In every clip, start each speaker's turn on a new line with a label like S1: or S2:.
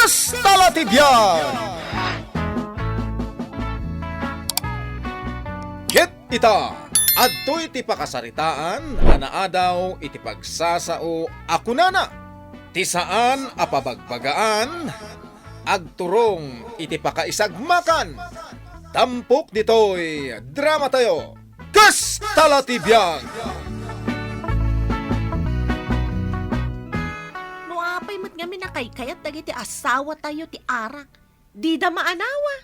S1: Kastalatibyan! Ket ita, adto iti pakasaritaan, anaadaw iti pagsasao ako nana. Tisaan apabagbagaan, agturong iti pakaisagmakan. Tampok ditoy drama tayo, Kastalatibyan!
S2: No apay mat nga minakaykayat dagiti asawa tayo ti arak. Di da maanawa.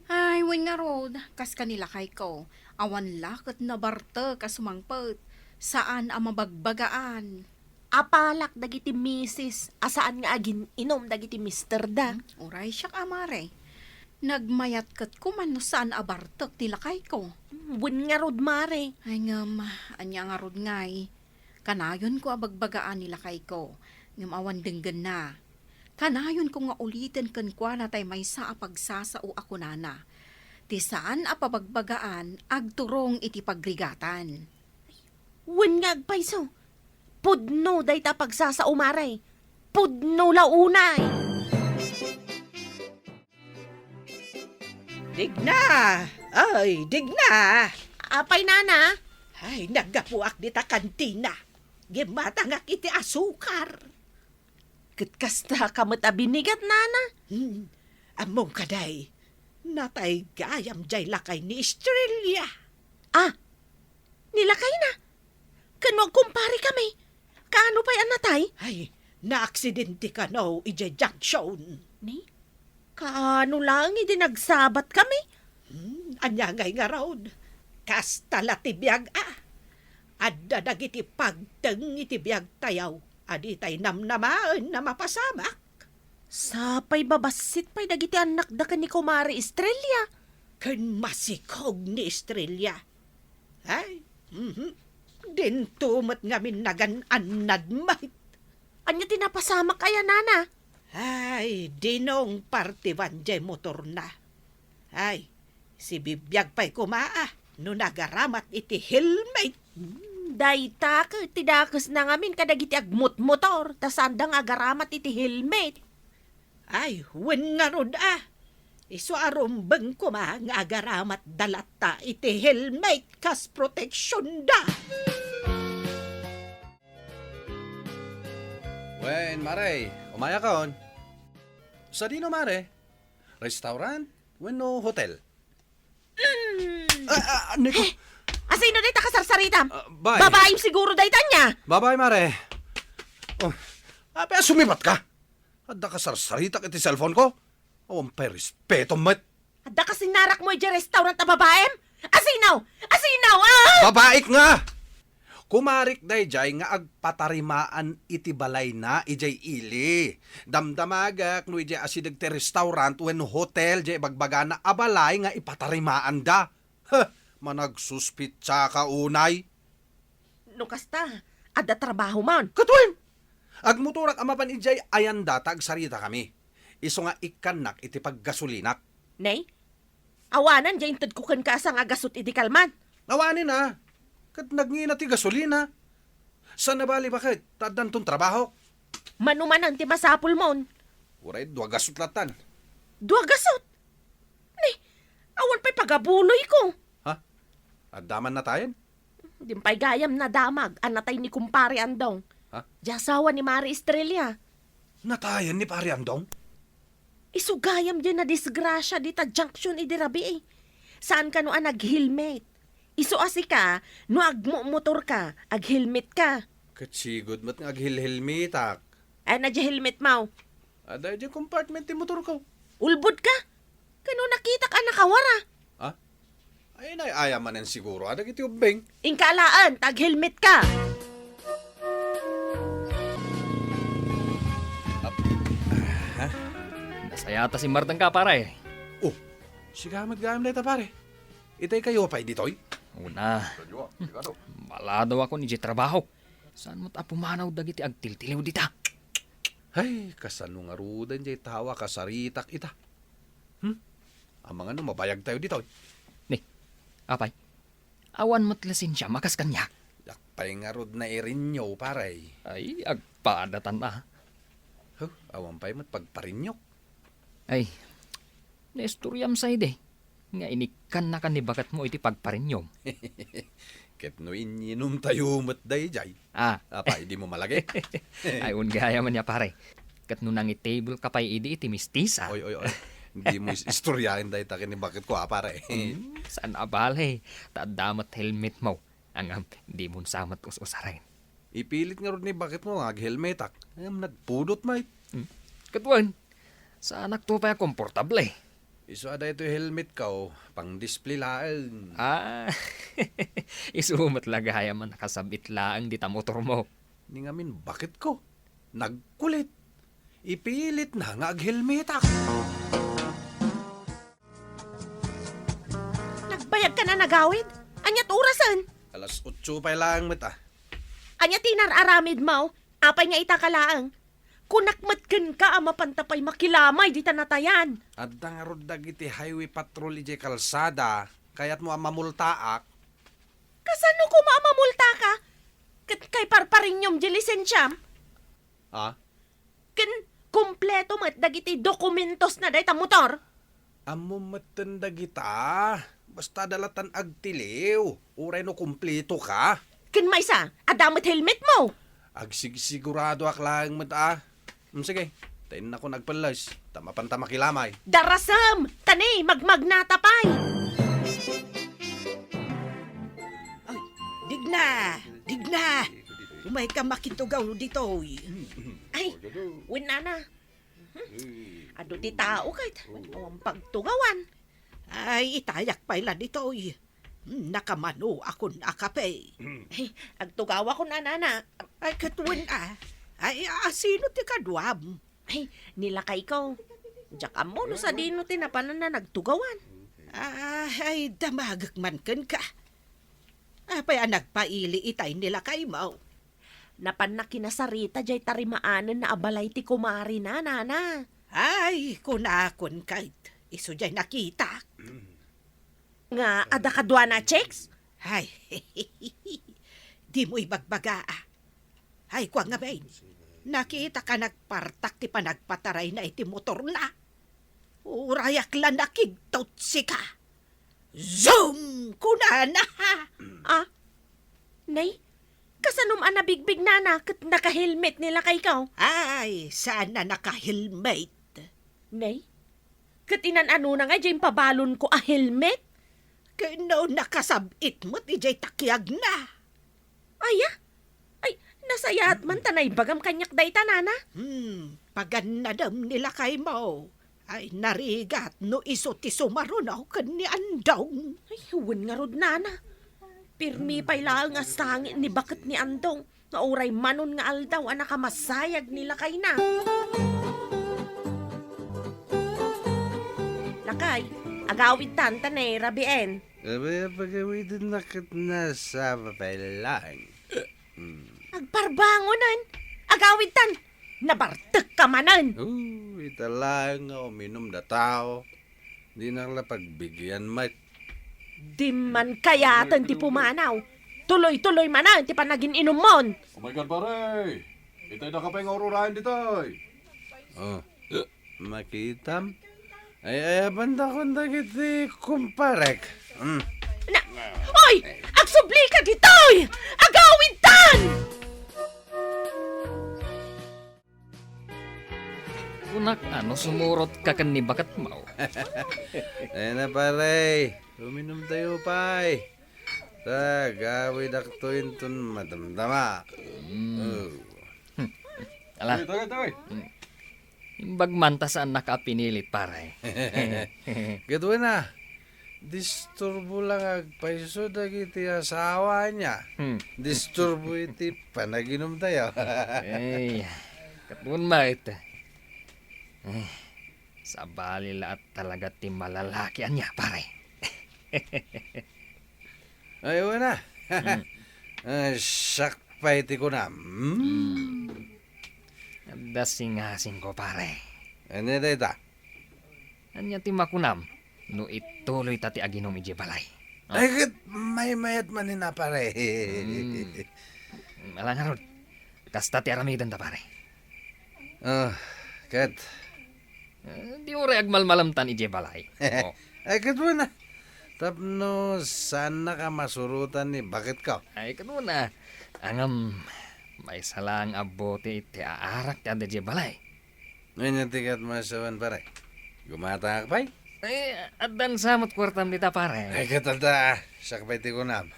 S3: Ay, wen nga rod, kas kanila kay ko. Awan lakot na barte kasumangpet. Saan ang mabagbagaan?
S2: Apalak dagiti misis, asaan nga agin inom dagiti mister da.
S3: Uray siyak amare. Nagmayat kat kuman no saan abartek tila kay ko.
S2: Wen nga rod mare.
S3: Ay ngam, anya nga rod ngay. Kanayon ko abagbagaan nila kay ko. Ngam awan denggan na. Kanayon ko nga ulitin kan kwa na tay may sa pagsasao ako nana. Ti saan apabagbagaan agturong iti pagrigatan.
S2: Wen nga agpayso. Pudno day ta pagsasao mare. Pudno launay.
S4: Digna! Ay, digna!
S2: Apay nana.
S4: Ay, nagapuak dita kantina. Gimata nga kiti asukar.
S2: Katkasta kamot abinigat nana.
S4: Among kaday, natay gayam jay lakay ni Estrella.
S2: Ah, nilakay na. Kanwag kumpare kami. Kaano pa'y anatay?
S4: Ay, naaksidente ka no, ije junction.
S2: Ni? Kaano lang nagsabat kami?
S4: Anya ngay nga raod. Kastala tibiyag Adda dagiti pagteng itibiyag tayaw. Aditay namnamaan na mapasamak.
S2: Sapay babasit pa'y dagiti anak da ka ni Kumari Estrella.
S4: Kan masikog ni Estrella. Ay, din tumat ngamin nagan-anad mahit.
S2: Anya tinapasama kaya nana?
S4: Ay, dinong partiwan jay motor na. Ay, si bibiyag pa'y kumaa. No nagaramat iti helmet.
S2: Dayta ka, tidakas na ngamin kadagiti agmut-motor, tasandang agaramat iti helmet.
S4: Ay, wen nga rod Iso arumbeng kuma nga agaramat dalata iti helmet kas proteksyon da.
S5: Wen, Mare, umaya kaon. Sa dino, Mare? Restaurant? Wenno hotel? Niko.
S2: Asino day ta kasarsaritam?
S5: Bye.
S2: Babaim siguro day tanya.
S5: Bye-bye, Mare. Oh, pero sumibat ka. Adda ka sarsarita iti cellphone ko. Awan pa respeto, mat.
S2: Adda kasi narak mo iti restaurant na babaem? Asinaw! Asinaw! Ah!
S5: Babaik nga! Kumarik day jay nga agpatarimaan iti balay na ijay ili. Damdamagak no ijay asidag ti restaurant when hotel jay bagbaga na abalay nga ipatarimaan da. Managsuspitsa ka unay.
S2: No kasta, adda trabaho man.
S5: Katuin! Agmuturak amapan ijay ayan datag sarita kami. Iso nga ikanak iti paggasolinak.
S2: Nay, awanan dyan tad kukan ka asang agasot iti kalman.
S5: Awanin na. Kat nagngina ti gasolina. Saan nabali bakit? Tadan tong trabaho.
S2: Manumanan ti masapul mon.
S5: Uray, dua gasutlatan.
S2: Dua gasot. Nay, awan pa'y pagabuloy ko.
S5: Adaman na tayo?
S2: Dimpay gayam na damag, anatay ni kumpare andong.
S5: Ha?
S2: Diyasawa ni Mari Estrella.
S5: Natayan ni Pari Andong?
S2: Isugayam dyan na disgrasya dita junction idirabi eh. Saan ka no nag-helmet? Iso asi ka, no agmo-motor ka, ag-helmet ka.
S5: Katsigod mat nga aghilhilmitak.
S2: Ay na helmet mau.
S5: Aday dyan compartment ti motor ko.
S2: Ulbod ka. Kano nakita ka nakawara.
S5: Ha? Ay ayaman yan siguro. Adag iti ubeng.
S2: Ingkalaan, tag-helmet ka.
S6: Nasayata si Martang ka, pare.
S5: Oh, sigamat gayam na ita pare. Itay kayo pa ditoy?
S6: Una, maladaw ako ni trabaho. Saan mo't apumanaw dagiti agtiltiliw dita?
S5: Ay, kasano nga rudan jay tawa kasaritak ita. Ang mga no, mabayag tayo ditoy.
S6: Ni, apay, awan mo't lasensya makas kanya.
S5: Yakpay nga rod na irinyo, paray.
S6: Ay, agpadatan na.
S5: Huh, awan pa'y mat pagparinyok.
S6: Ay, naistoryam sa ide. Nga inikan na kan ni bakat mo iti pagparinyom.
S5: Ket no ininom tayo mat day jay.
S6: Ah,
S5: Apa, hindi mo malagi?
S6: ay ungaya man niya pare. Kat nung nangi table ka pa iti mistisa.
S5: Oy. Hindi mo istoryahin day takin ni bakit ko pare.
S6: Saan abale? Tadamat helmet mo. Ang di mo samat us-usarin.
S5: Ipilit nga ron ni bakit mo helmet ak. Nagpudot may.
S6: Katuan, sa anak to pa komportable.
S5: Iso ada ito helmet ka pang display laang.
S6: Ah, isumat lagaya man nakasabit laang di ta motor mo.
S5: Ni ngamin bakit ko? Nagkulit. Ipilit na nga helmet ak.
S2: Nagbayag ka na nagawid? Anyat orasan?
S5: Alas 8 pa lang mata.
S2: Anya tinar-aramid mo? Apay nga itakalaang. Kunakmatken ka ama pantapay makilamay di tanatayan.
S5: At nga rod dagiti highway patrol ije kalsada. Kaya't mo ang mamultaak.
S2: Kasano ko maamamulta ka? Kay parparinyom di lisensyam?
S5: Ah?
S2: Ken kumpleto mat dagiti dokumentos na dayta motor?
S5: Amo matanda kita. Basta dalatan agtiliw. Uray no kumpleto ka.
S2: Ken maysa, adamot helmet mo.
S5: Agsigurado ak lang mata. Sige, tayo na ko nagpalas. Tama panta makilamay.
S2: Darasam, tani, magmagnatapay.
S4: Ay, digna. Umay ka makitugaw dito.
S2: Ay, winana. Ado ti tao kahit ang pagtugawan.
S4: Ay, itayak pa ila dito. Nakamano akon akape.
S2: Ay, agtugawa ko na nana.
S4: Ay, katuwin Ay, sino ti kadwam?
S2: Ay, nilakay ko. Diyak mo no sa dino tinapanan na nagtugawan.
S4: Ay, damagak man ken ka. Apay nagpaili itay nila kay mo.
S2: Napan na kinasarita jay tarimaanan na abalay ti kumari na nana.
S4: Ay, kunakon kahit iso jay nakita.
S2: Nga ada kadwa na checks?
S4: Ay, di mo ibagbaga Ay, kwa nga bain. Nakita ka nagpartak ti panagpataray na iti motor na. Urayak lang nakigtot si ka. Zoom! Kunana ha!
S2: Ah? Nay, kasanom ang nabigbig nana kat naka-helmet nila kay ikaw?
S4: Ay, sana naka-helmet.
S2: Nay, kat inan-ano na nga dyan pabalon ko a helmet?
S4: Kano nakasabit mo ti jay takyag na.
S2: Ay, nasayat man tanay bagam kanyak dayta nana.
S4: Paganadam nila kay mo. Ay, narigat no iso ti sumaron ako kani andong.
S2: Ay, huwin nga rod nana. Pirmi pa'y lang nga sangit ni bakit ni Andong. Nga oray manon nga aldaw ang nakamasayag nila kay na. Lakay, agawid tanta na rabien.
S5: Pagawitin na kat na sa papailang.
S2: Agparbangonan, agawid tan. Nabartek ka manan.
S5: Ita lang uminom na tao. Di na lang pagbigyan mat.
S2: Di man kayatan ti pumanaw. Tuloy-tuloy manan ti panagin inumon.
S7: Oh my God, pare! Itay na ka pa yung aururahin dito.
S5: Oh, makitam. Ay, banda ko na kiti kumparek.
S2: Na, oy! Agsubli ka ditoy! Agawid tan!
S6: Kunak sumurot ka kan ni bakat mo.
S5: Ay na pare, uminom tayo pay. Ta, gawid aktuin tun madamdama.
S6: Ala,
S7: Itoy.
S6: imbag manta saan nakapinilit pare.
S5: Gatuin na. Disturbo lang agpaiso dagiti asawa niya. Disturbo iti panaginom tayo.
S6: Ay, katun mait. Sa balila at talaga ti malalakian niya pare.
S5: Ay, wala. Sakpay ti ko na.
S6: Dasing-asing ko pare.
S5: Ano na ita?
S6: Anya ti makunam, no ituloy tati aginom ije balay.
S5: Ay, kat may mayat manin na pare.
S6: Alang harod, kasta ti aramidan ta pare.
S5: Kat.
S6: Di mo rin agmalmalamtan ije balay. Oh.
S5: Ay, kat mo na. Tapno, sana ka masurutan ni bakit ka?
S6: Ay, kano na. Angam, may salang abote iti aarak ti ije balay.
S5: Ngayon tikat masawan pare. Gumata ka pa'y?
S6: Ay, adan samot kwartam dita pare.
S5: Ay, katata. Sakpay ti kunam.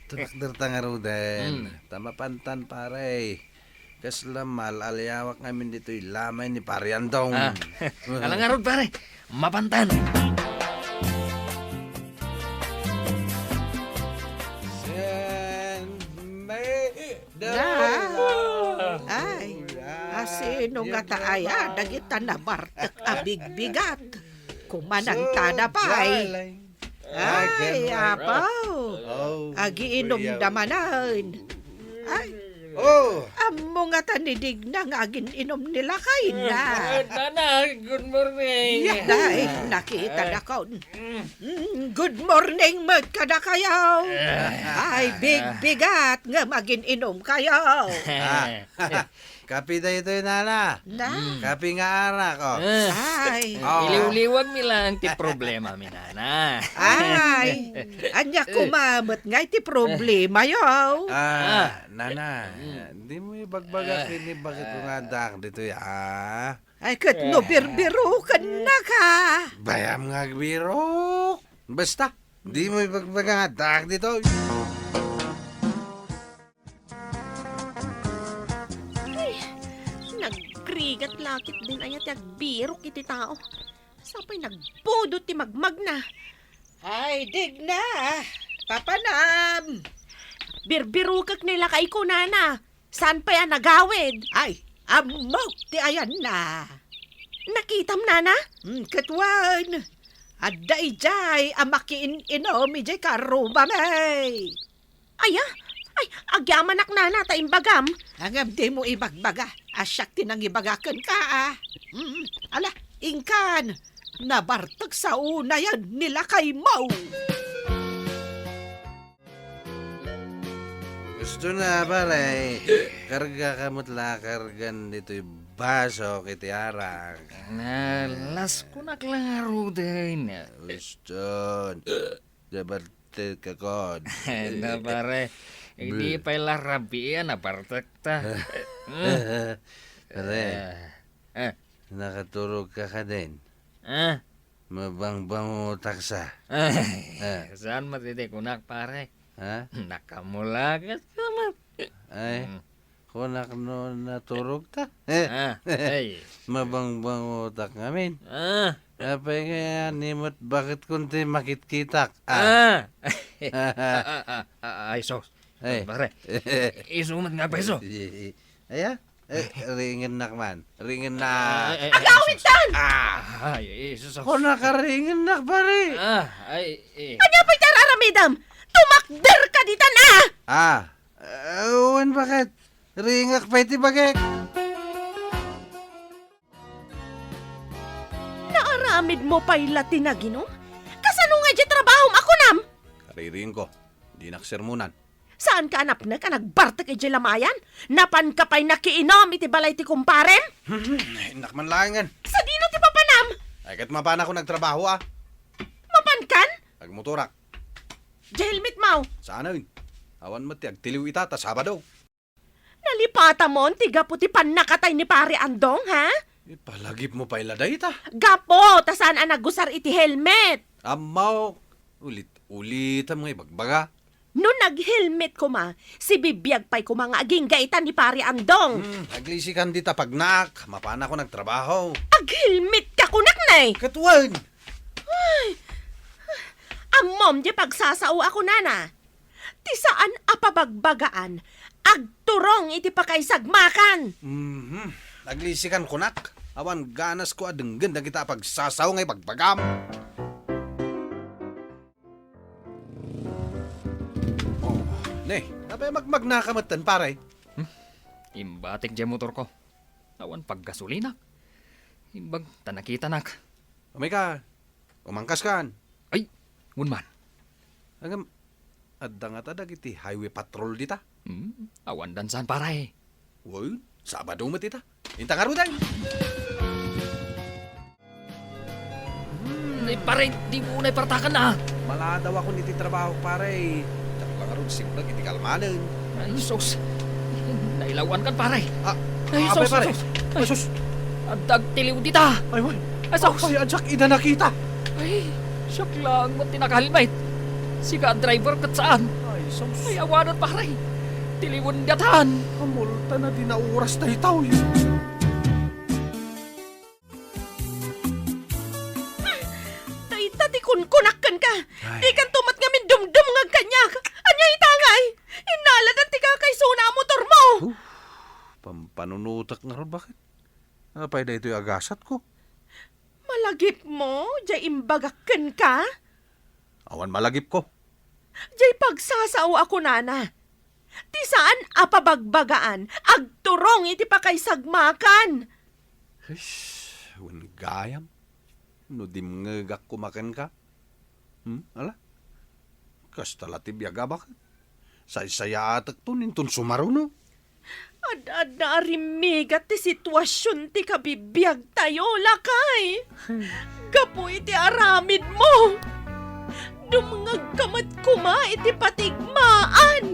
S5: Tudakder tangarudan. Tamapantan pare. Kaslamal alyawak ngamin dito'y lamay ni Pariandong.
S6: Alang arod pare, mapantan.
S4: Ay, asino nga taaya, dagita na bartek abigbigat. Kumanang tada pa'y. Ay, apaw. Agiinom damanan. Ay,
S5: Oh!
S4: amo nga tanidig na nga inom nila kay na.
S6: Nana, good morning.
S4: Day, nakita na ko. Good morning, magkada kayo. Ay, big-bigat nga magin-inom kayo.
S5: Kapi tayo ito nana.
S4: Na,
S5: Kapi nga anak oh.
S4: ay,
S6: Iliw-liwag mi lang ti problema mi nana.
S4: ay, anya kumamot nga iti problema yo.
S5: Nana, di mo ibagbagak ini bakit umadak dito ya?
S4: Ay, kat no birbiro ka na ka.
S5: Bayam nga biro. Basta, di mo ibagbagak dito.
S2: Nagkrigat lakit din ayat yag birok iti tao. Sapay nagpudot ti magmag na.
S4: Ay, dig na. Papanam.
S2: Birbirukak nila kay kunana. Saan pa yan nagawid?
S4: Ay, amok ti ayan na.
S2: Nakitam nana?
S4: Katwan. Adda ijay amakiin inom ijay karuba may.
S2: Aya, ay, agyamanak nana ta imbagam.
S4: Angam di mo ibagbaga. Asyak tinang ibagakan ka ah. Ala, ingkan. Nabartag sa una yan nila kay Mau.
S5: Gusto na pare. Karga kamot la kargan dito'y baso kiti arak.
S6: Nalas ko naklaro din.
S5: Gusto. Dabartit ka kod.
S6: Na pare, hindi pa ilarabian na partakta.
S5: Pare, nakaturog ka din. Mabang-bang taksa.
S6: Saan matitikunak pare?
S5: Ha?
S6: Nakamulagat ka man.
S5: Ay, kunak no naturog ta.
S6: Ay.
S5: Mabang-bang utak ngamin. Kapay kaya nimot bakit kunti makitkitak.
S6: Ay, sos.
S5: Ay.
S6: Pare, isumat nga peso.
S5: Aya? Ringin nak man. Ringin na.
S2: Agawin tan!
S6: Ay, sos.
S5: Kung nakaringin nak pare.
S6: Ay,
S2: Anya pa'y tararamidam? Tumakder ka dita na!
S5: Uwan bakit? Ringak pa iti bagek.
S2: Naaramid mo pa'y latinaginom? Kasano nga di trabaho ako nam?
S5: Kariring ko. Di naksermunan.
S2: Saan ka anap na ka nagbarta kay lamayan? Napan ka pa'y nakiinom iti balay ti kumparen?
S5: Nak man langan.
S2: Sa dino ti papanam?
S5: Ay kat mapan ako nagtrabaho
S2: Mapan kan?
S5: Agmotorak.
S2: Di helmet mau.
S5: Sana yun. Awan mo ti agtiliw ita ta Sabado.
S2: Nalipata mo ang tiga puti panakatay ni pare Andong, ha?
S5: Palagip mo pa iladay ta.
S2: Gapo, tasaan ang nagusar iti helmet.
S5: Amaw. Ulit ang mga ibagbaga.
S2: No nag-helmet ko ma, si bibiyag pa'y ko mga aging gaitan ni pare Andong.
S5: Naglisikan dita pagnak. Mapan ako nagtrabaho.
S2: Ag-helmet ka kunak na eh.
S5: Katuan.
S2: Amom di pagsasao ako nana. Ti saan apabagbagaan, agturong iti pakaisagmakan.
S5: Naglisikan kunak. Awan ganas ko adenggan na kita pagsasaw ngay pagbagam. Ne, napay magmagnakamattan pare.
S6: imbatik di motor ko. Awan paggasolina. Imbag tanakita nak.
S5: Umay ka. Umangkas kan.
S6: Ay, unman.
S5: Hanggang adangat adag iti highway patrol dita.
S6: Awan dansan paray.
S5: Woy, Sabado mo tita. Inta nga ro day.
S6: Pare, di mo unay partakan na.
S5: Mala daw ako niti trabaho pare. Tako lang ron simula iti kalmanan.
S6: Ay, sus. Nailawan kan, pare. Ay,
S5: Abay
S6: sus,
S5: pare.
S6: sus.
S5: Ay sus.
S6: Ang tagtiliw dita.
S5: Ay wan.
S6: Ay, sus.
S5: Ay adyak ida nakita.
S6: Ay, siyak lang mo tinakahelmet. Sika driver kat saan.
S5: Ay sus.
S6: Ay, awanan, pare. Tiliwan datan.
S5: Kamulta na di na oras na itaw.
S2: Tayta, di kunkunakan ka.
S5: Ay.
S2: Di kan tumat nga min dumdum nga kanya. Anya itangay. Inalad ang tika kay suna ang motor mo.
S5: Pampanunutak nga ron, bakit? Apay da ito'y agasat ko.
S2: Malagip mo, jay imbagakan ka.
S5: Awan malagip ko.
S2: Jay pagsasao ako nana. Ti saan apabagbagaan, agturong iti pa kay sagmakan.
S5: Wan gayam. No dimngagak kumakan ka. Ala? Kastala ti biyaga bakit? Say-saya atak to nintun sumaruno.
S2: Ada rimigat ti sitwasyon ti kabibiyag tayo, lakay. Gapu iti aramid mo. Dumngag kamat kuma iti patigmaan.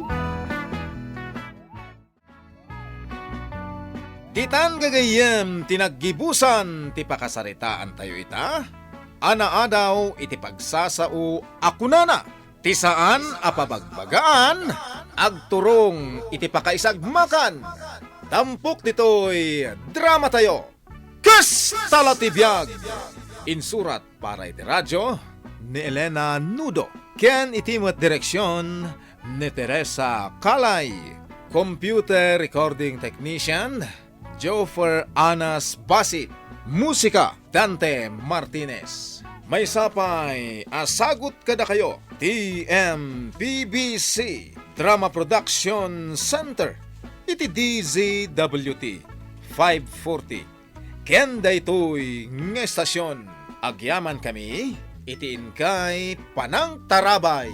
S1: Ditan gagayem tinaggibusan ti pakasaritaan tayo ita. Anaadaw iti pagsasao akunana. Ti saan apabagbagaan, agturong iti pakaisagmakan. Tampok ditoy drama tayo. Kas talatibiyag! Insurat para iti radyo ni Elena Nudo. Ken itimot direksyon ni Teresa Kalay. Computer recording technician Jofer Anas Basit. Musika Dante Martinez. May sapay, asagot kada kayo. TMPBC Drama Production Center. Iti DZWT 540. Kenda ito'y ng estasyon. Agyaman kami, iti inkay Panang Tarabay.